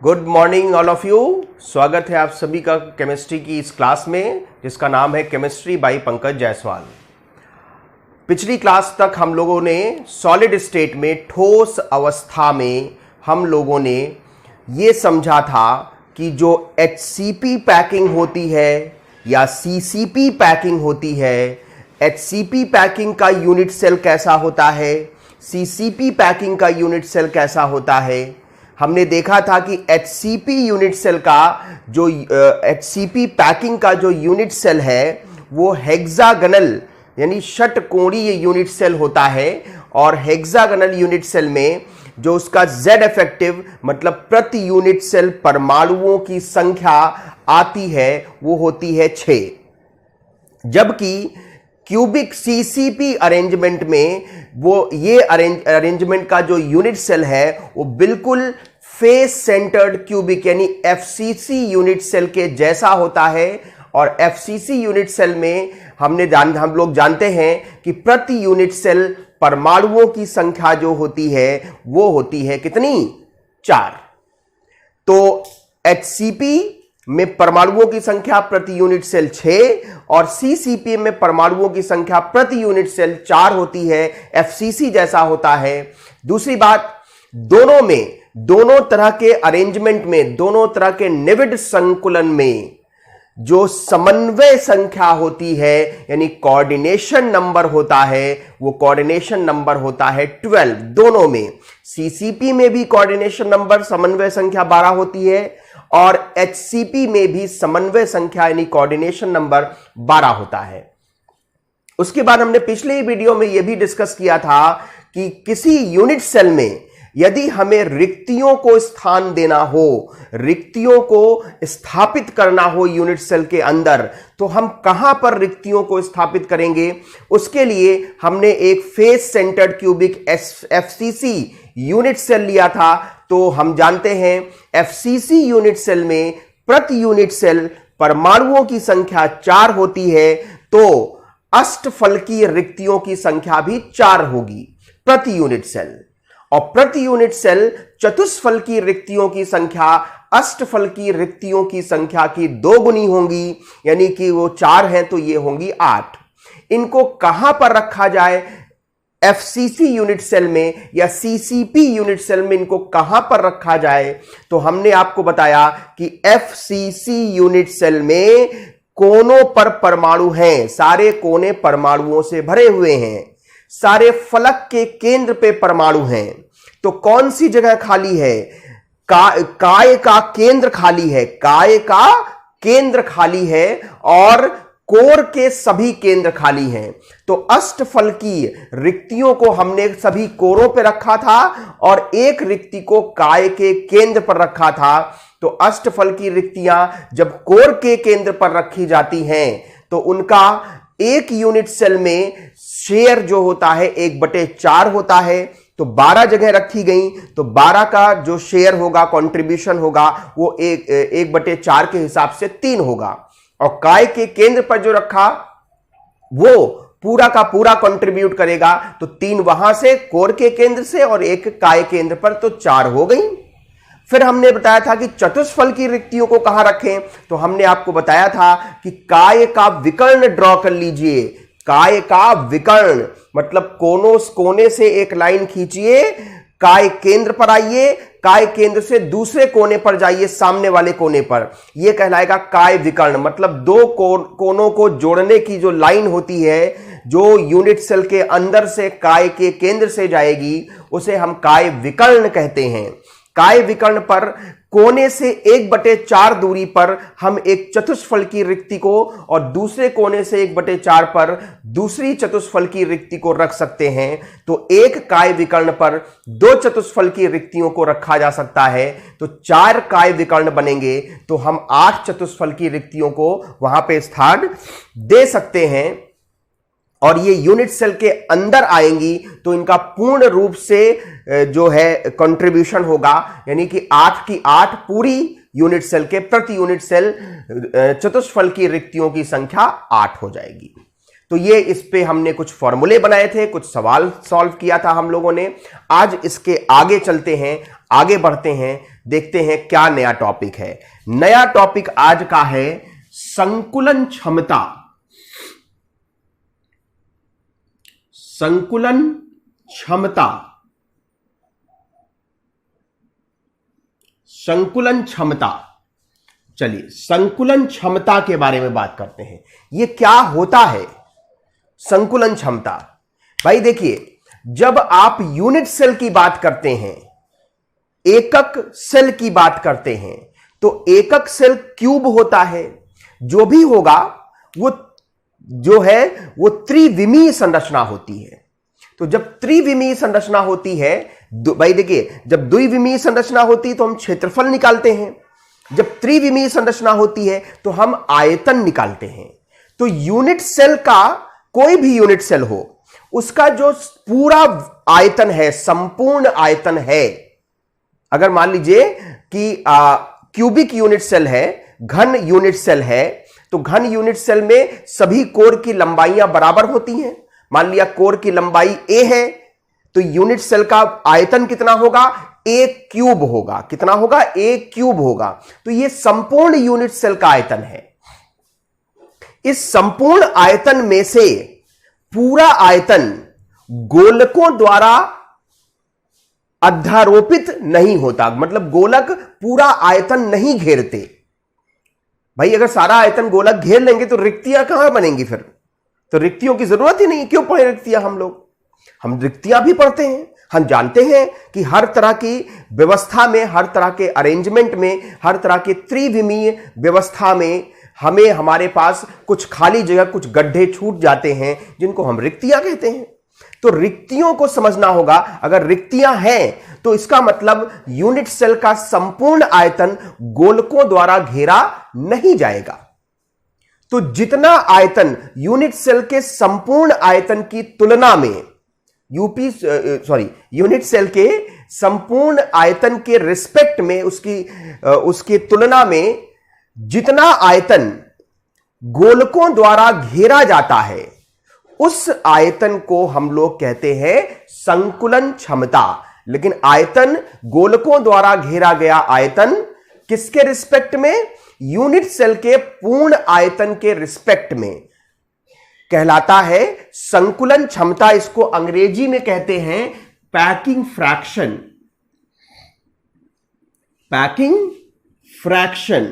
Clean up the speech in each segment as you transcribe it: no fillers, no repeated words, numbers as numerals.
Good morning all of you. स्वागत है आप सभी का केमिस्ट्री की इस क्लास में जिसका नाम है केमिस्ट्री बाय पंकज जायसवाल। पिछली क्लास तक हम लोगों ने सॉलिड स्टेट में ठोस अवस्था में हम लोगों ने ये समझा था कि जो HCP पैकिंग होती है या CCP पैकिंग होती है, HCP पैकिंग का यूनिट सेल कैसा होता है, CCP पैकिंग का यूनिट सेल कैसा होता है। हमने देखा था कि HCP यूनिट सेल का जो HCP पैकिंग का जो यूनिट सेल है वो हेक्सागनल यानी षटकोणीय यूनिट सेल होता है और हेक्सागनल यूनिट सेल में जो उसका Z इफेक्टिव मतलब प्रति यूनिट सेल परमाणुओं की संख्या आती है वो होती है 6, जबकि क्यूबिक CCP अरेंजमेंट में वो ये अरेंजमेंट का जो यूनिट सेल है वो बिल्कुल फेस सेंटर्ड क्यूबिक यानी FCC यूनिट सेल के जैसा होता है। और FCC यूनिट सेल में हम लोग जानते हैं कि प्रति यूनिट सेल परमाणुओं की संख्या जो होती है वो होती है कितनी, 4। तो HCP में परमाणुओं की संख्या प्रति यूनिट सेल 6 और CCP में परमाणुओं की संख्या प्रति यूनिट सेल 4 होती है, FCC जैसा होता है। दूसरी बात, दोनों तरह के अरेंजमेंट में, दोनों तरह के निविड संकुलन में जो समन्वय संख्या होती है यानी कोऑर्डिनेशन नंबर होता है वो कोऑर्डिनेशन नंबर होता है 12। दोनों में CCP में भी कोऑर्डिनेशन नंबर समन्वय संख्या 12 होती है और HCP में भी समन्वय संख्या यानी कोऑर्डिनेशन नंबर 12 होता है। उसके बाद हमने पिछले वीडियो में यह भी डिस्कस किया था कि किसी यूनिट सेल में यदि हमें रिक्तियों को स्थान देना हो, रिक्तियों को स्थापित करना हो यूनिट सेल के अंदर, तो हम कहां पर रिक्तियों को स्थापित करेंगे। उसके लिए हमने एक face centred cubic FCC unit cell लिया था। तो हम जानते हैं FCC यूनिट सेल में प्रति यूनिट सेल परमाणुओं की संख्या 4 होती है, तो अष्टफलकीय रिक्तियों की संख्या भी 4 होगी प्रति यूनिट सेल। और प्रति यूनिट सेल चतुष्फलकीय रिक्तियों की संख्या अष्टफलकीय रिक्तियों की संख्या की 2 गुनी होंगी, यानी कि वो 4 हैं तो ये होंगी 8। इनको कहां पर रखा जाए, FCC यूनिट सेल में या CCP यूनिट सेल में इनको कहां पर रखा जाए। तो हमने आपको बताया कि FCC यूनिट सेल में कोनों पर परमाणु हैं, सारे कोने परमाणुओं से भरे हुए हैं, सारे फलक के केंद्र पे परमाणु हैं। तो कौन सी जगह खाली है, काय का केंद्र खाली है, काय का केंद्र खाली है और कोर के सभी केंद्र खाली हैं। तो अष्टफलकीय रिक्तियों को हमने सभी कोरों पे रखा था और एक रिक्ति को काय के केंद्र पर रखा था। तो अष्टफलकीय रिक्तियां जब कोर के केंद्र पर रखी जाती हैं तो उनका एक यूनिट सेल में शेयर जो होता है 1/4 होता है। तो 12 जगह रखी गई तो 12 का जो शेयर होगा, कंट्रीब्यूशन होगा, वो 1/4 के हिसाब से 3 होगा। और काय के केंद्र पर जो रखा वो पूरा का पूरा कंट्रीब्यूट करेगा, तो 3 वहां से कोर के केंद्र से और 1 काय केंद्र पर, तो 4 हो गई। फिर हमने बताया था कि चतुष्फल की रिक्तियों को कहां रखें। तो हमने आपको बताया था कि काय का विकर्ण ड्रॉ कर लीजिए। काय का विकर्ण मतलब कोने से एक लाइन खींचिए, काय केंद्र पर आइए, काय केंद्र से दूसरे कोने पर जाइए, सामने वाले कोने पर, यह कहलाएगा काय विकर्ण। मतलब 2 कोनों को जोड़ने की जो लाइन होती है जो यूनिट सेल के अंदर से काय के केंद्र से जाएगी उसे हम काय विकर्ण कहते हैं। काय विकर्ण पर कोने से 1/4 दूरी पर हम एक चतुष्फल की रिक्ति को और दूसरे कोने से 1/4 पर दूसरी चतुष्फल की रिक्ति को रख सकते हैं। तो एक काय विकर्ण पर 2 चतुष्फल की रिक्तियों को रखा जा सकता है। तो 4 काय विकर्ण बनेंगे तो हम 8 चतुष्फल की रिक्तियों को वहां पे स्थान दे सकते हैं और ये यूनिट सेल के अंदर आएंगी तो इनका पूर्ण रूप से जो है कंट्रीब्यूशन होगा, यानी कि 8 की 8 पूरी यूनिट सेल के प्रति यूनिट सेल चतुष्फल की रिक्तियों की संख्या 8 हो जाएगी। तो ये इस पे हमने कुछ फॉर्मूले बनाए थे, कुछ सवाल सॉल्व किया था हम लोगों ने। आज इसके आगे चलते हैं, आगे बढ़ते हैं, देखते हैं क्या नया टॉपिक है। नया टॉपिक आज का है संकुलन क्षमता। संकुलन क्षमता, संकुलन क्षमता। चलिए संकुलन क्षमता के बारे में बात करते हैं। यह क्या होता है संकुलन क्षमता? भाई देखिए, जब आप यूनिट सेल की बात करते हैं, एकक सेल की बात करते हैं, तो एकक सेल क्यूब होता है। जो भी होगा वो जो है वो त्रिविमीय संरचना होती है। तो जब त्रिविमीय संरचना होती है, भाई देखिए, जब द्विविमीय संरचना होती है तो हम क्षेत्रफल निकालते हैं, जब त्रिविमीय संरचना होती है तो हम आयतन निकालते हैं। तो यूनिट सेल का, कोई भी यूनिट सेल हो, उसका जो पूरा आयतन है, संपूर्ण आयतन है, अगर मान लीजिए कि क्यूबिक यूनिट सेल है, घन यूनिट सेल है, तो घन यूनिट सेल में सभी कोर की लंबाइयां बराबर होती हैं। मान लिया कोर की लंबाई a है, तो यूनिट सेल का आयतन कितना होगा? a क्यूब होगा। कितना होगा? a क्यूब होगा। तो यह संपूर्ण यूनिट सेल का आयतन है। इस संपूर्ण आयतन में से पूरा आयतन गोलकों द्वारा अध्यारोपित नहीं होता, मतलब गोलक पूरा आयतन नहीं घेरते। भाई अगर सारा आयतन गोलक घेर लेंगे तो रिक्तियां कहां बनेंगी? फिर तो रिक्तियों की जरूरत ही नहीं। क्यों पढ़े रिक्तियां? हम रिक्तियां भी पढ़ते हैं। हम जानते हैं कि हर तरह की व्यवस्था में, हर तरह के अरेंजमेंट में, हर तरह के त्रिविमीय व्यवस्था में हमें, हमारे पास कुछ खाली जगह, कुछ गड्ढे छूट जाते हैं, जिनको हम रिक्तियां कहते हैं। तो रिक्तियों को समझना होगा। अगर रिक्तियां हैं तो इसका मतलब यूनिट सेल का संपूर्ण आयतन गोलकों द्वारा घेरा नहीं जाएगा। तो जितना आयतन यूनिट सेल के संपूर्ण आयतन की तुलना में, यूनिट सेल के संपूर्ण आयतन के रिस्पेक्ट में, उसकी तुलना में जितना आयतन गोलकों द्वारा घेरा जाता है, उस आयतन को हम लोग कहते हैं संकुलन क्षमता। लेकिन आयतन, गोलकों द्वारा घेरा गया आयतन किसके रिस्पेक्ट में? यूनिट सेल के पूर्ण आयतन के रिस्पेक्ट में कहलाता है संकुलन क्षमता। इसको अंग्रेजी में कहते हैं packing fraction. Packing fraction,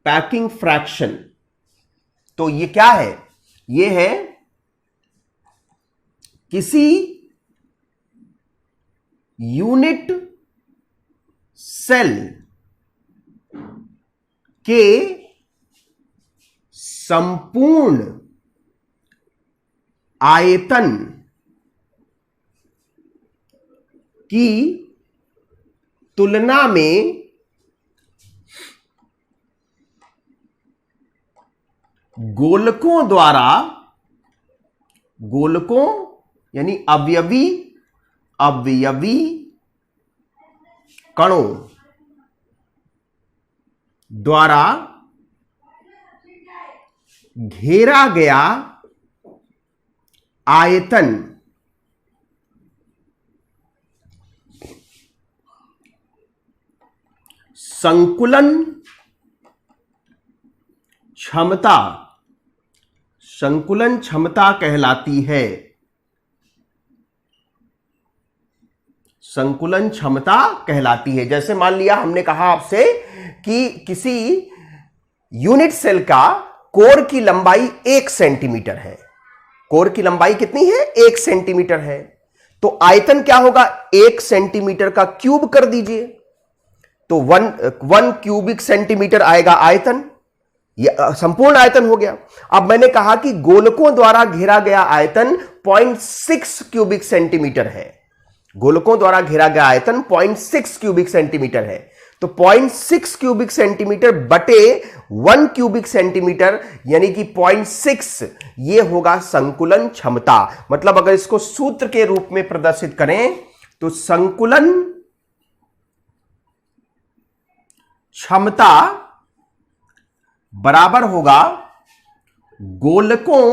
packing fraction. तो ये क्या है? ये है किसी यूनिट सेल के संपूर्ण आयतन की तुलना में गोलकों द्वारा, गोलकों यानी अवयवी कणों द्वारा घेरा गया आयतन संकुलन क्षमता, संकुलन क्षमता कहलाती है। संकुलन क्षमता कहलाती है। जैसे मान लिया हमने कहा आपसे कि किसी यूनिट सेल का कोर की लंबाई 1 सेंटीमीटर है। कोर की लंबाई कितनी है? 1 सेंटीमीटर है। तो आयतन क्या होगा? 1 सेंटीमीटर का क्यूब कर दीजिए, तो 1 क्यूबिक सेंटीमीटर आएगा आयतन। यह संपूर्ण आयतन हो गया। अब मैंने कहा कि गोलकों द्वारा घेरा गया आयतन 0.6 क्यूबिक सेंटीमीटर है। गोलकों द्वारा घेरा गया आयतन 0.6 क्यूबिक सेंटीमीटर है। तो 0.6 क्यूबिक सेंटीमीटर बटे 1 क्यूबिक सेंटीमीटर यानी कि 0.6, यह होगा संकुलन क्षमता। मतलब अगर इसको सूत्र के रूप में प्रदर्शित करें तो संकुलन क्षमता बराबर होगा गोलकों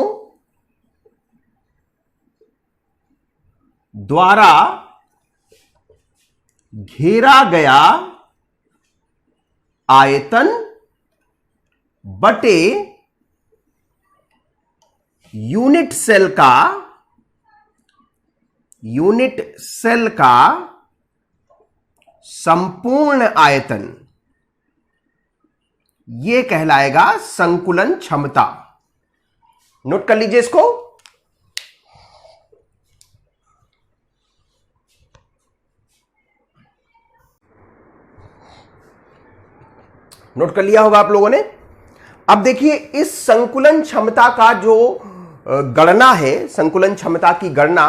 द्वारा घेरा गया आयतन बटे यूनिट सेल का संपूर्ण आयतन, यह कहलाएगा संकुलन क्षमता। नोट कर लीजिए इसको। नोट कर लिया होगा आप लोगों ने। अब देखिए इस संकुलन क्षमता का जो गणना है, संकुलन क्षमता की गणना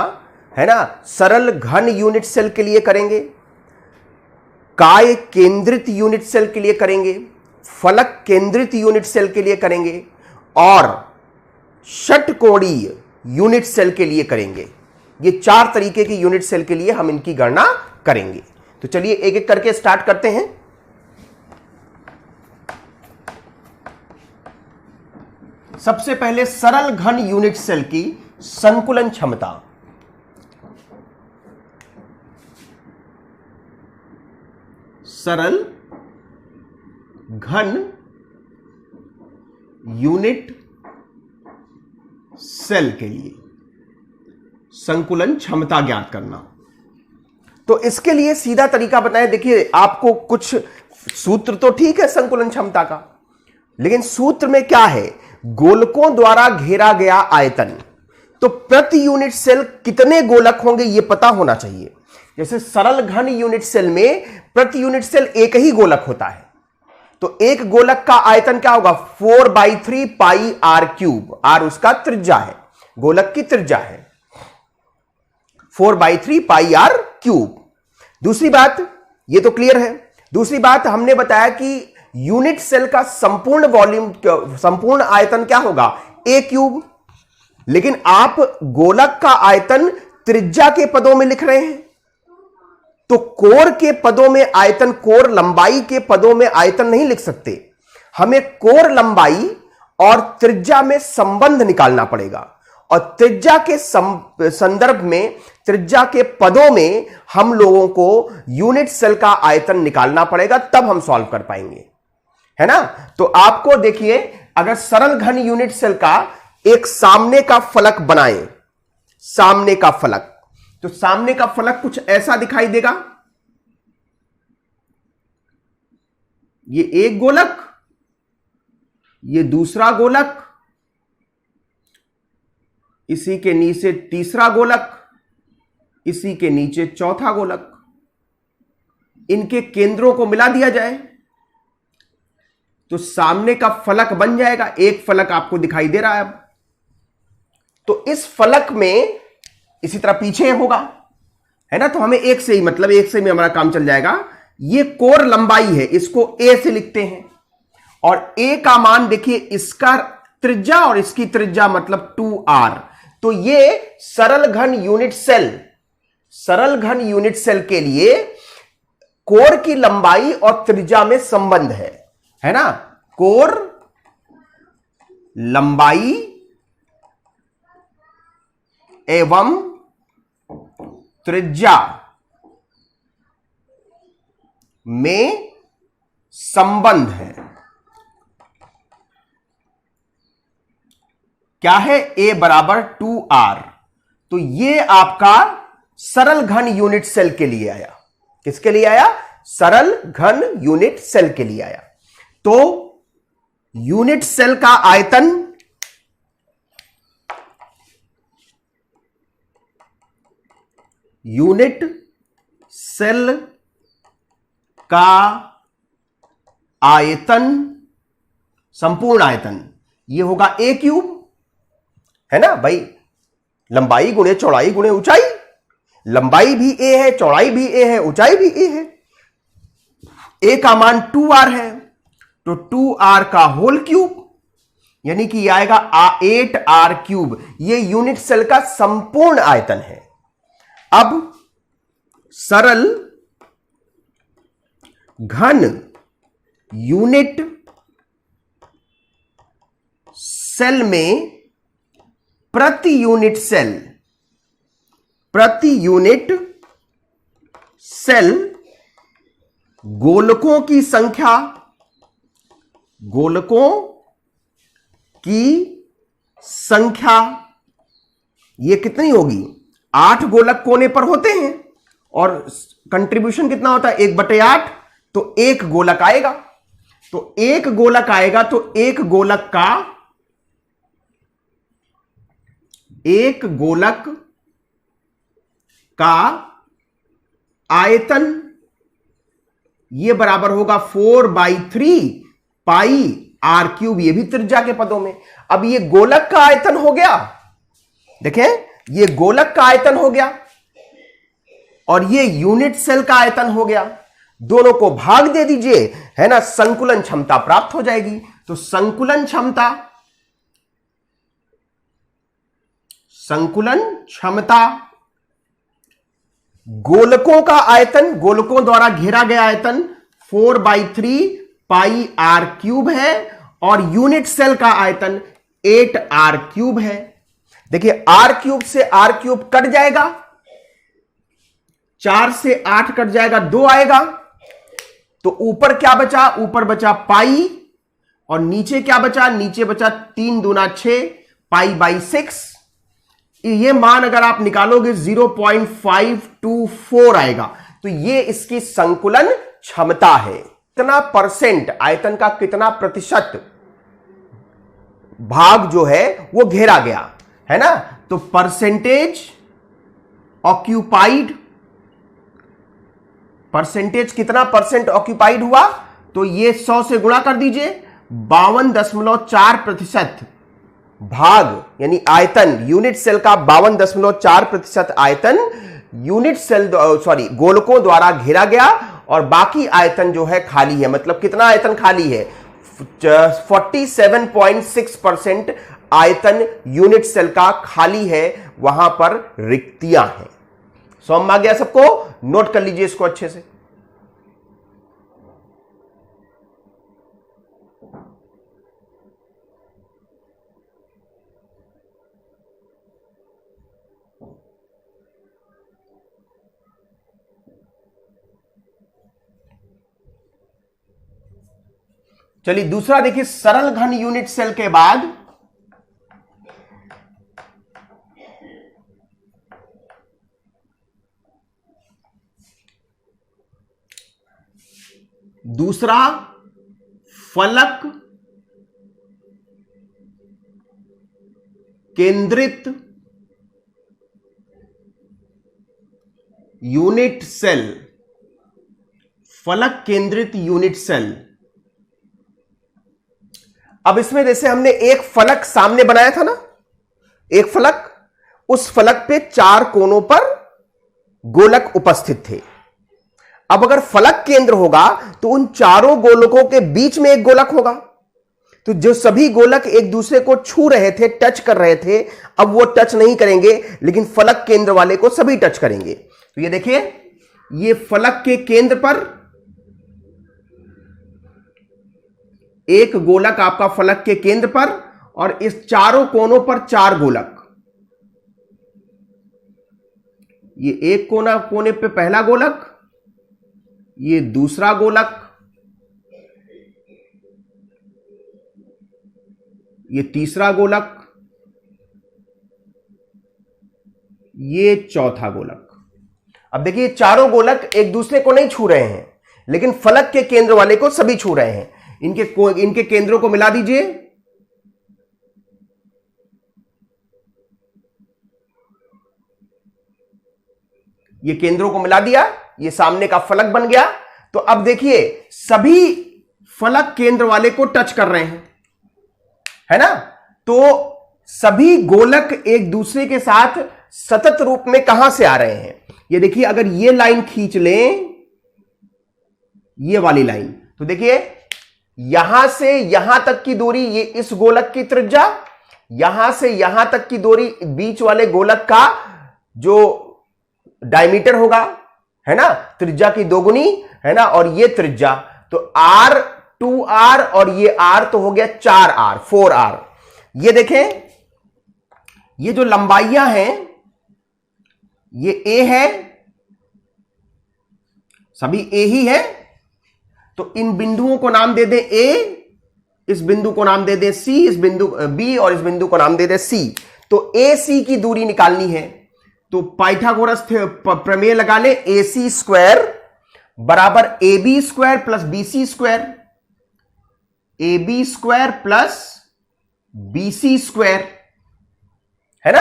है ना, सरल घन यूनिट सेल के लिए करेंगे, काय केंद्रित यूनिट सेल के लिए करेंगे, फलक केंद्रित यूनिट सेल के लिए करेंगे और षटकोणीय यूनिट सेल के लिए करेंगे। ये 4 तरीके की यूनिट सेल के लिए हम इनकी गणना करेंगे। तो चलिए एक एक करके स्टार्ट करते हैं। सबसे पहले सरल घन यूनिट सेल की संकुलन क्षमता। सरल घन यूनिट सेल के लिए संकुलन क्षमता ज्ञात करना। तो इसके लिए सीधा तरीका बताएं। देखिए आपको कुछ सूत्र तो ठीक है संकुलन क्षमता का, लेकिन सूत्र में क्या है, गोलकों द्वारा घेरा गया आयतन। तो प्रति यूनिट सेल कितने गोलक होंगे यह पता होना चाहिए। जैसे सरल घन यूनिट सेल में प्रति यूनिट सेल एक ही गोलक होता है, तो एक गोलक का आयतन क्या होगा, 4/3 पाई आर क्यूब। आर उसका त्रिज्या है, गोलक की त्रिज्या है 4/3 पाई आर क्यूब। दूसरी बात, ये तो क्लियर है। दूसरी बात हमने बताया कि यूनिट सेल का संपूर्ण वॉल्यूम, संपूर्ण आयतन क्या होगा, ए क्यूब। लेकिन आप गोलक का आयतन त्रिज्या के पदों में लिख रहे हैं, तो कोर के पदों में आयतन, कोर लंबाई के पदों में आयतन नहीं लिख सकते। हमें कोर लंबाई और त्रिज्या में संबंध निकालना पड़ेगा, और त्रिज्या के संदर्भ में, त्रिज्या के पदों में हम लोगों को यूनिट सेल का आयतन निकालना पड़ेगा, तब हम सॉल्व कर पाएंगे, है ना। तो आपको देखिए, अगर सरल घन यूनिट सेल का एक सामने का फलक बनाएं, सामने का फलक, तो सामने का फलक कुछ ऐसा दिखाई देगा। ये एक गोलक, ये दूसरा गोलक, इसी के नीचे तीसरा गोलक, इसी के नीचे चौथा गोलक। इनके केंद्रों को मिला दिया जाए तो सामने का फलक बन जाएगा। एक फलक आपको दिखाई दे रहा है अब। तो इस फलक में इसी तरह पीछे होगा, है ना। तो हमें एक से ही, मतलब एक से ही हमारा काम चल जाएगा। ये कोर लंबाई है, इसको ए से लिखते हैं, और ए का मान देखिए, इसका त्रिज्या और इसकी त्रिज्या मतलब 2r। तो ये सरल घन यूनिट सेल, सरल घन यूनिट सेल के लिए कोर की लंबाई और त्रिज्या में संबंध है ना। कोर लंबाई एवं त्रिज्या में संबंध है। क्या है, a बराबर 2r। तो ये आपका सरल घन यूनिट सेल के लिए आया। किसके लिए आया, सरल घन यूनिट सेल के लिए आया। तो यूनिट सेल का आयतन, यूनिट सेल का आयतन, संपूर्ण आयतन, यह होगा ए क्यूब, है ना भाई। लंबाई गुणे चौड़ाई गुणे ऊंचाई, लंबाई भी ए है, चौड़ाई भी ए है, ऊंचाई भी ए है। ए का मान 2r है, तो 2r का होल क्यूब, यानी कि आएगा 8r क्यूब। ये यूनिट सेल का संपूर्ण आयतन है। अब सरल घन यूनिट सेल में प्रति यूनिट सेल गोलकों की संख्या ये कितनी होगी? 8 गोलक कोने पर होते हैं और कंट्रीब्यूशन कितना होता है? 1/8। तो एक गोलक आएगा, तो एक गोलक का आयतन ये बराबर होगा 4/3 पाई आर क्यूब, ये भी त्रिज्या के पदों में। अब ये गोलक का आयतन हो गया, देखें ये गोलक का आयतन हो गया और ये यूनिट सेल का आयतन हो गया। दोनों को भाग दे दीजिए, है ना, संकुलन क्षमता प्राप्त हो जाएगी। तो संकुलन क्षमता गोलकों का आयतन, गोलकों द्वारा घेरा गया आयतन 4/3 पाई आर क्यूब है और यूनिट सेल का आयतन 8 आर क्यूब है। देखिए आर क्यूब से आर क्यूब कट जाएगा, 4 से 8 कट जाएगा, 2 आएगा। तो ऊपर क्या बचा? ऊपर बचा पाई और नीचे क्या बचा? नीचे बचा 3 दूना 6 पाई/6। ये मान अगर आप निकालोगे 0.524 आएगा। तो ये इसकी संकुलन क्षमता है। कितना परसेंट, आयतन का कितना प्रतिशत भाग जो है वो घेरा गया, है ना। तो परसेंटेज ऑक्यूपाइड, परसेंटेज कितना परसेंट ऑक्यूपाइड हुआ? तो ये 100 से गुणा कर दीजिए, 52.4% भाग, यानी आयतन, यूनिट सेल का 52.4% आयतन यूनिट सेल गोलकों द्वारा घेरा गया और बाकी आयतन जो है खाली है। मतलब कितना आयतन खाली है? 47.6% आयतन यूनिट सेल का खाली है, वहां पर रिक्तियां हैं। समझ में आ गया सबको? नोट कर लीजिए इसको अच्छे से। चलिए दूसरा देखिए, सरल घन यूनिट सेल के बाद दूसरा फलक केंद्रित यूनिट सेल, फलक केंद्रित यूनिट सेल। अब इसमें जैसे हमने एक फलक सामने बनाया था ना, एक फलक, उस फलक पे 4 कोनों पर गोलक उपस्थित थे। अब अगर फलक केंद्र होगा तो उन चारों गोलकों के बीच में एक गोलक होगा। तो जो सभी गोलक एक दूसरे को छू रहे थे, टच कर रहे थे, अब वो टच नहीं करेंगे, लेकिन फलक केंद्र वाले को सभी टच करेंगे। तो ये देखिए, ये फलक के केंद्र पर एक गोलक, आपका फलक के केंद्र पर, और इस चारों कोनों पर 4 गोलक। ये एक कोने पे पहला गोलक, ये दूसरा गोलक, ये तीसरा गोलक, ये चौथा गोलक। अब देखिए चारों गोलक एक दूसरे को नहीं छू रहे हैं, लेकिन फलक के केंद्र वाले को सभी छू रहे हैं। इनके केंद्रों को मिला दीजिए। ये केंद्रों को मिला दिया, ये सामने का फलक बन गया। तो अब देखिए सभी फलक केंद्र वाले को टच कर रहे हैं, है ना। तो सभी गोलक एक दूसरे के साथ सतत रूप में कहां से आ रहे हैं? ये देखिए, अगर ये लाइन खींच लें, ये वाली लाइन, तो देखिए यहां से यहां तक की दूरी, ये इस गोलक की त्रिज्या, यहां से यहां तक की दूरी बीच वाले गोलक का जो डायमीटर होगा, है ना, त्रिज्या की दोगुनी, है ना, और ये त्रिज्या, तो R 2R और ये R तो हो गया 4R 4R। ये देखें, ये जो लंबाइयां हैं ये ए है, सभी ए ही है, तो इन बिंदुओं को नाम दे दें ए, इस बिंदु को नाम दे दें सी, इस बिंदु बी और इस बिंदु को नाम दे दें सी। तो ए सी की दूरी निकालनी है, तो पाइथागोरस प्रमेय लगा ले, ए सी स्क्वायर बराबर A B square plus B C square, A B square plus B C square, है ना।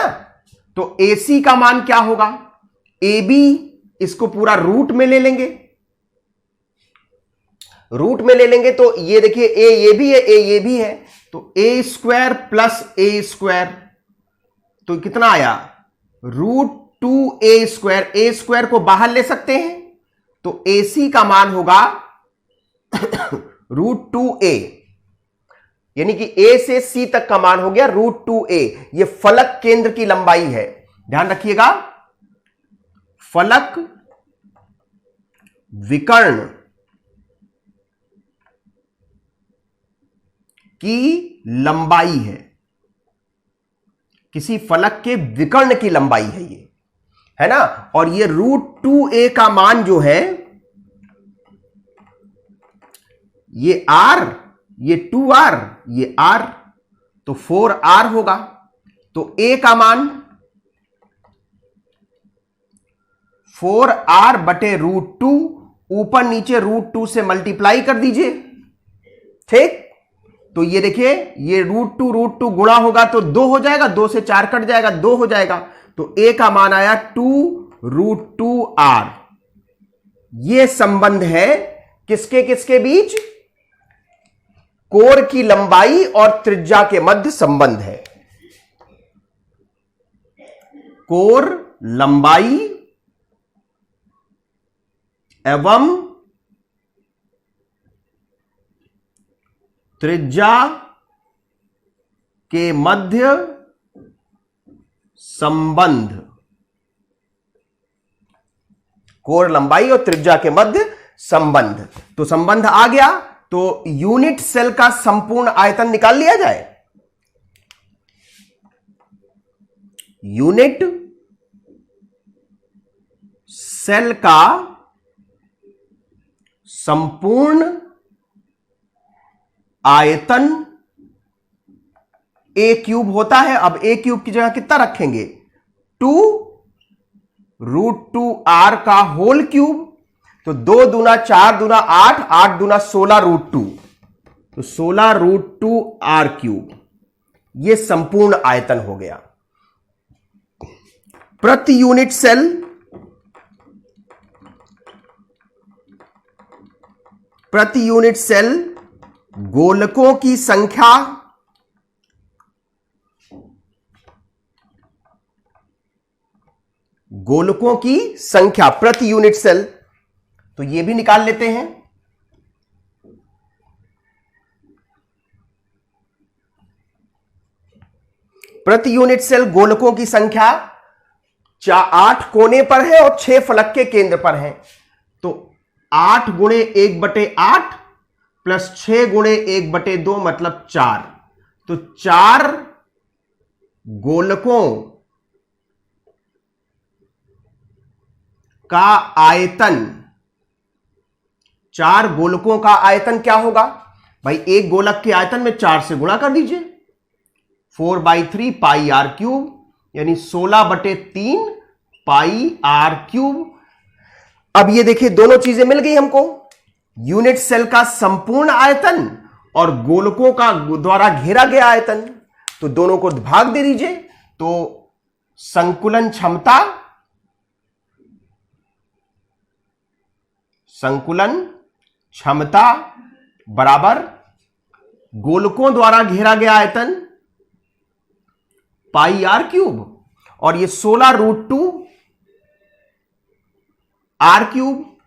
तो ए सी का मान क्या होगा, ए बी, इसको पूरा रूट में ले लेंगे, रूट में ले लेंगे तो ये देखिए ए ये भी है, ए ये भी है, तो ए स्क्वायर प्लस ए स्क्वायर, तो कितना आया √2a स्क्वायर, ए स्क्वायर को बाहर ले सकते हैं, तो ए सी का मान होगा √2a, यानी कि ए से सी तक का मान हो गया √2a। ये फलक केंद्र की लंबाई है, ध्यान रखिएगा, फलक विकर्ण की लंबाई है, किसी फलक के विकर्ण की लंबाई है ये, है ना। और ये √2a का मान जो है ये r, ये 2r, ये r, तो 4r होगा। तो a का मान 4r बटे √2, ऊपर नीचे √2 से मल्टीप्लाई कर दीजिए, ठीक। तो ये देखिए ये √2 गुणा होगा तो 2 हो जाएगा, 2 से 4 कट जाएगा, 2 हो जाएगा, तो a का मान आया 2√2r। ये संबंध है किसके किसके बीच, कोर की लंबाई और त्रिज्या के मध्य संबंध है। कोर लंबाई एवं त्रिज्या के मध्य संबंध, कोर लंबाई और त्रिज्या के मध्य संबंध। तो संबंध आ गया, तो यूनिट सेल का संपूर्ण आयतन निकाल लिया जाए। यूनिट सेल का संपूर्ण आयतन a क्यूब होता है। अब a क्यूब की जगह कितना रखेंगे, 2√2r का होल क्यूब, तो 2 दूना 4 दूना 8, 8 दूना 16√2, तो 16√2r क्यूब, यह संपूर्ण आयतन हो गया। प्रति यूनिट सेल गोलकों की संख्या प्रति यूनिट सेल, तो यह भी निकाल लेते हैं। प्रति यूनिट सेल गोलकों की संख्या 8 कोने पर है और 6 फलक के केंद्र पर है, तो 8 गुणे 1/8 प्लस 6 गुणे 1/2 मतलब 4, तो 4 गोलकों का आयतन, 4 गोलकों का आयतन क्या होगा भाई, एक गोलक के आयतन में 4 से गुणा कर दीजिए, 4/3 पाई r क्यूब, यानी 16/3 पाई r क्यूब। अब ये देखिए दोनों चीजें मिल गई हमको, यूनिट सेल का संपूर्ण आयतन और गोलकों का द्वारा घेरा गया आयतन, तो दोनों को भाग दे दीजिए, तो संकुलन क्षमता बराबर गोलकों द्वारा घेरा गया आयतन पाई r क्यूब, और ये 16√2 r क्यूब,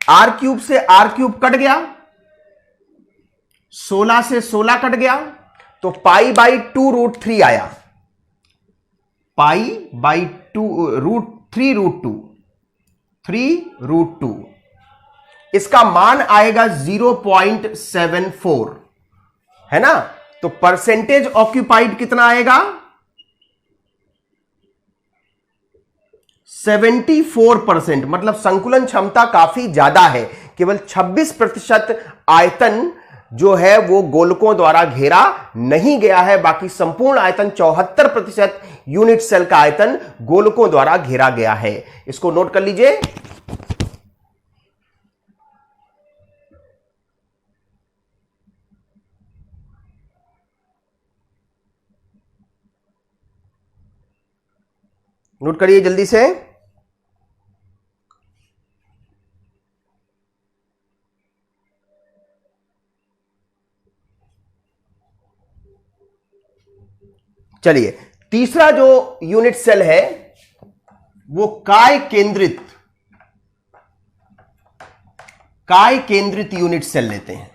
r क्यूब से r क्यूब कट गया, 16 से 16 कट गया, तो π/2√3 आया, π/3√2, इसका मान आएगा 0.74, है ना। तो परसेंटेज ऑक्यूपाइड कितना आएगा? 74%। मतलब संकुलन क्षमता काफी ज्यादा है। केवल 26% आयतन जो है वो गोलकों द्वारा घेरा नहीं गया है, बाकी संपूर्ण आयतन 74% यूनिट सेल का आयतन गोलकों द्वारा घेरा गया है। इसको नोट कर लीजिए। नोट करिए जल्दी से। चलिए, तीसरा जो यूनिट सेल है वो काय केंद्रित यूनिट सेल लेते हैं।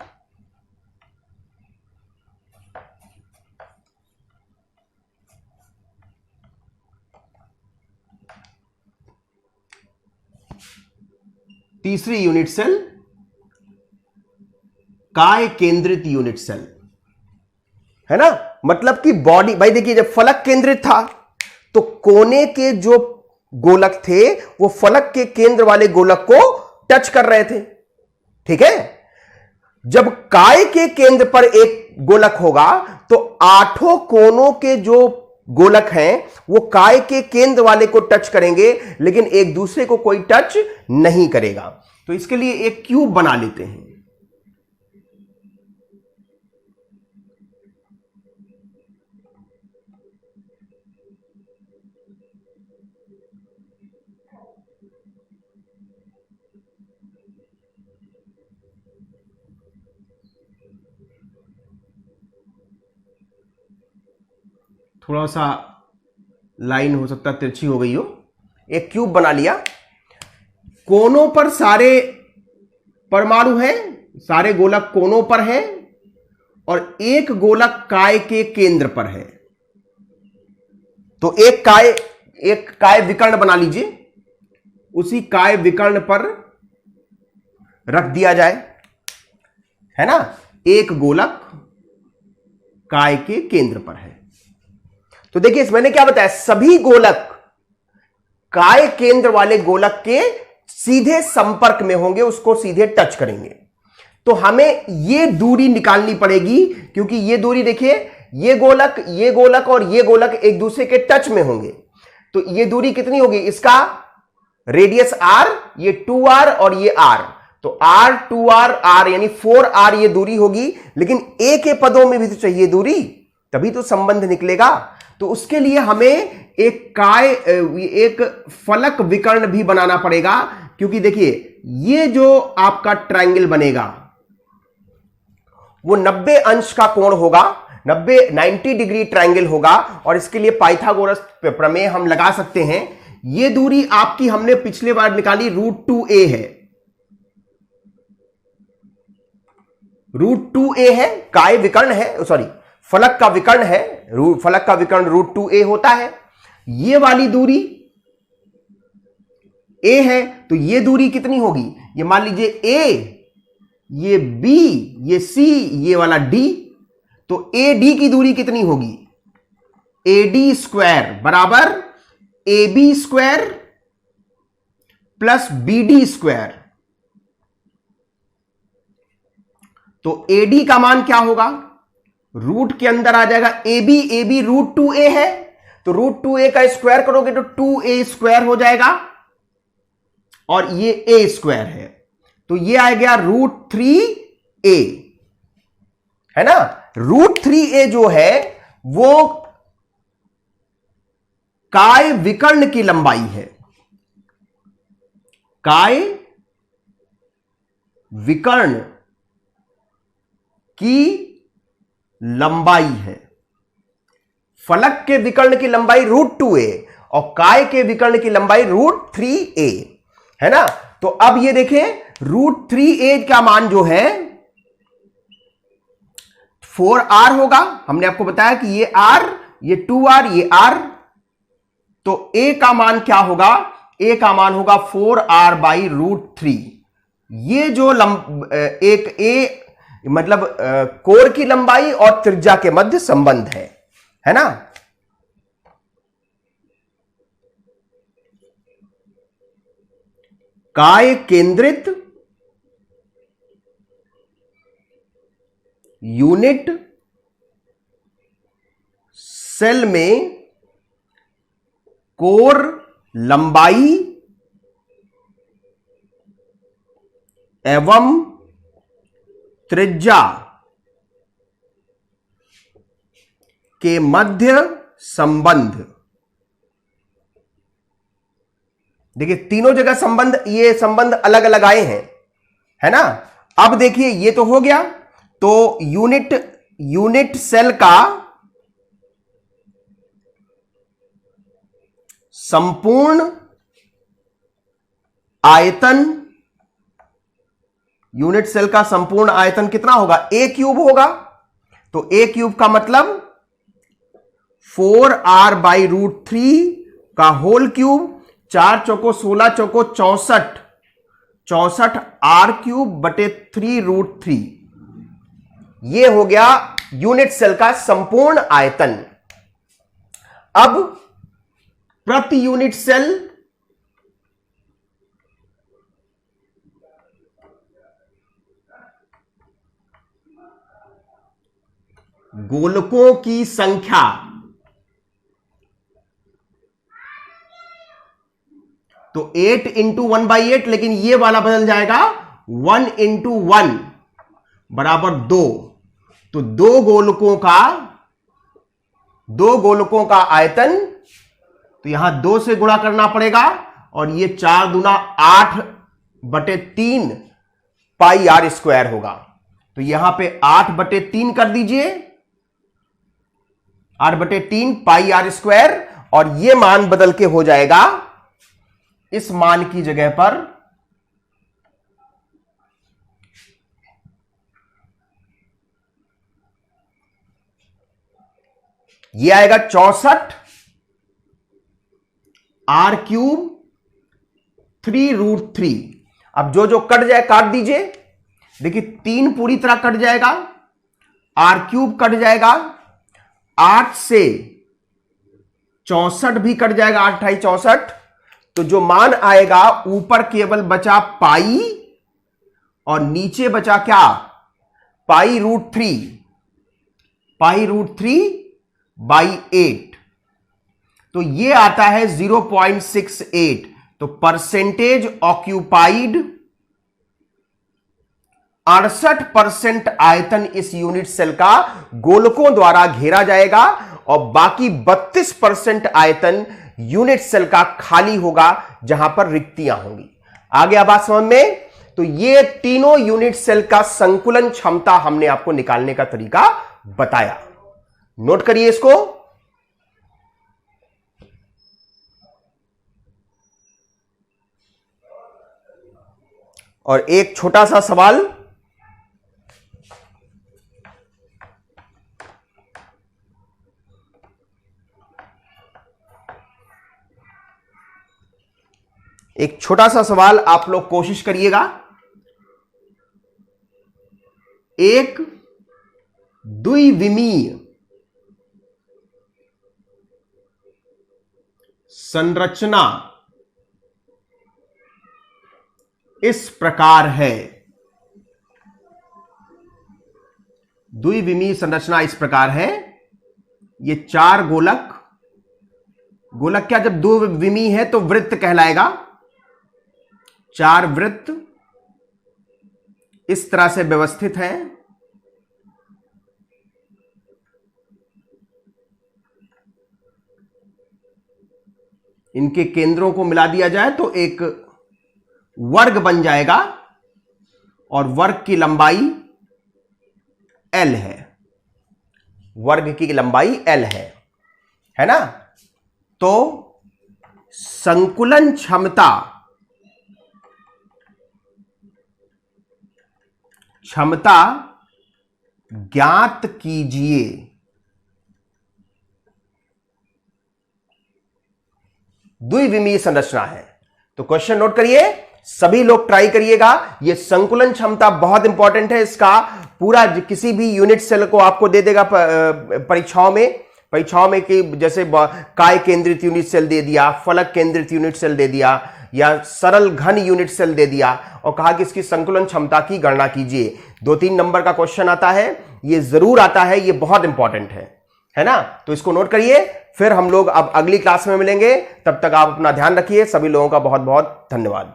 तीसरी यूनिट सेल काय केंद्रित यूनिट सेल है ना। मतलब कि बॉडी, भाई देखिए, जब फलक केंद्रित था तो कोने के जो गोलक थे वो फलक के केंद्र वाले गोलक को टच कर रहे थे, ठीक है। जब काय के केंद्र पर एक गोलक होगा तो 8 कोनों के जो गोलक हैं वो काय के केंद्र वाले को टच करेंगे, लेकिन एक दूसरे को कोई टच नहीं करेगा। तो इसके लिए एक क्यूब बना लेते हैं। थोड़ा सा लाइन हो सकता है तिरछी हो गई हो। एक क्यूब बना लिया, कोनों पर सारे परमाणु हैं, सारे गोलक कोनों पर हैं और एक गोलक काय के केंद्र पर है। तो एक काय विकर्ण बना लीजिए, उसी काय विकर्ण पर रख दिया जाए, है ना। एक गोलक काय के केंद्र पर है। तो देखिए, मैंने क्या बताया, सभी गोलक काय केंद्र वाले गोलक के सीधे संपर्क में होंगे, उसको सीधे टच करेंगे। तो हमें ये दूरी निकालनी पड़ेगी, क्योंकि ये दूरी देखिए, ये गोलक और ये गोलक एक दूसरे के टच में होंगे। तो ये दूरी कितनी होगी? इसका रेडियस r, ये 2r और ये r, तो r 2r r यानी 4r ये दूरी होगी। लेकिन a के पदों में भी तो चाहिए दूरी, तभी तो संबंध निकलेगा। तो उसके लिए हमें एक फलक विकर्ण भी बनाना पड़ेगा, क्योंकि देखिए, ये जो आपका ट्रायंगल बनेगा वो 90 अंश का कोण होगा, 90 डिग्री ट्रायंगल होगा। और इसके लिए पाइथागोरस प्रमेय हम लगा सकते हैं। ये दूरी आपकी हमने पिछले बार निकाली √2a है, √2a है, काय विकर्ण है, सॉरी फलक का विकर्ण है, फलक का विकर्ण √2a होता है। ये वाली दूरी a है, तो ये दूरी कितनी होगी? ये मान लीजिए a, ये b, ये c, ये वाला d, तो AD की दूरी कितनी होगी? AD स्क्वायर बराबर AB square plus BD square. तो AD का मान क्या होगा? रूट के अंदर आ जाएगा AB √2a है, तो √2a का स्क्वायर करोगे तो 2a स्क्वायर हो जाएगा, और ये a स्क्वायर है, तो ये आ गया √3a, है ना। √3a जो है वो काय विकर्ण की लंबाई है, काय विकर्ण की लंबाई है। फलक के विकर्ण की लंबाई √2a और काय के विकर्ण की लंबाई √3a, है ना। तो अब ये देखें, √3a का मान जो है 4r होगा। हमने आपको बताया कि ये r, ये 2r, ये r, तो a का मान क्या होगा? a का मान होगा 4r/√3। ये जो मतलब कोर की लंबाई और त्रिज्या के मध्य संबंध है ना। काय केंद्रित यूनिट सेल में कोर लंबाई एवं त्रिज्या के मध्य संबंध। देखिए तीनों जगह संबंध, ये संबंध अलग अलग आए हैं, है ना। अब देखिए ये तो हो गया, तो यूनिट सेल का संपूर्ण आयतन, यूनिट सेल का संपूर्ण आयतन कितना होगा, a क्यूब होगा। तो a क्यूब का मतलब 4r/√3 का होल क्यूब, 4 चौको 16 चौको 64, 64 r³/3√3। ये हो गया यूनिट सेल का संपूर्ण आयतन। अब प्रति यूनिट सेल गोलकों की संख्या, तो 8 × 1/8, लेकिन ये वाला बदल जाएगा 1 × 1 बराबर 2। तो दो गोलकों का आयतन, तो यहां 2 से गुणा करना पड़ेगा, और ये 4 दूना 8/3 πr² होगा। तो यहां पे 8/3 कर दीजिए, 8/3 πr², और ये मान बदल के हो जाएगा, इस मान की जगह पर ये आएगा 64 r³/3√3। अब जो कट जाए काट दीजिए। देखिए 3 पूरी तरह कट जाएगा, r³ कट जाएगा, 8 से 64 भी कट जाएगा, 8 × 8 = 64। तो जो मान आएगा, ऊपर केवल बचा पाई और नीचे बचा क्या, π√3/8। तो ये आता है 0.68। तो परसेंटेज ऑक्यूपाइड, 68% आयतन इस यूनिट सेल का गोलकों द्वारा घेरा जाएगा, और बाकी 32% आयतन यूनिट सेल का खाली होगा, जहां पर रिक्तियां होंगी। आ गया बात समझ में। तो ये तीनों यूनिट सेल का संकुलन क्षमता हमने आपको निकालने का तरीका बताया। नोट करिए इसको। और एक छोटा सा सवाल, आप लोग कोशिश करिएगा। एक द्विविमीय संरचना इस प्रकार है। द्विविमीय संरचना इस प्रकार है। ये 4 गोलक क्या जब द्विविमीय है तो वृत्त कहलाएगा। 4 वृत्त इस तरह से व्यवस्थित हैं। इनके केंद्रों को मिला दिया जाए तो एक वर्ग बन जाएगा, और वर्ग की लंबाई L है। वर्ग की लंबाई L है ना। तो संकुलन क्षमता ज्ञात कीजिए। द्विविमीय संरचना है। तो क्वेश्चन नोट करिए, सभी लोग ट्राई करिएगा। यह संकुलन क्षमता बहुत इंपॉर्टेंट है। इसका पूरा किसी भी यूनिट सेल को आपको दे देगा परीक्षाओं में कि जैसे काय केंद्रित यूनिट सेल दे दिया, फलक केंद्रित यूनिट सेल दे दिया, या सरल घन यूनिट सेल दे दिया और कहा कि इसकी संकुलन क्षमता की गणना कीजिए। 2-3 नंबर का क्वेश्चन आता है, ये जरूर आता है, ये बहुत इंपॉर्टेंट है ना। तो इसको नोट करिए। फिर हम लोग अब अगली क्लास में मिलेंगे, तब तक आप अपना ध्यान रखिए। सभी लोगों का बहुत बहुत धन्यवाद।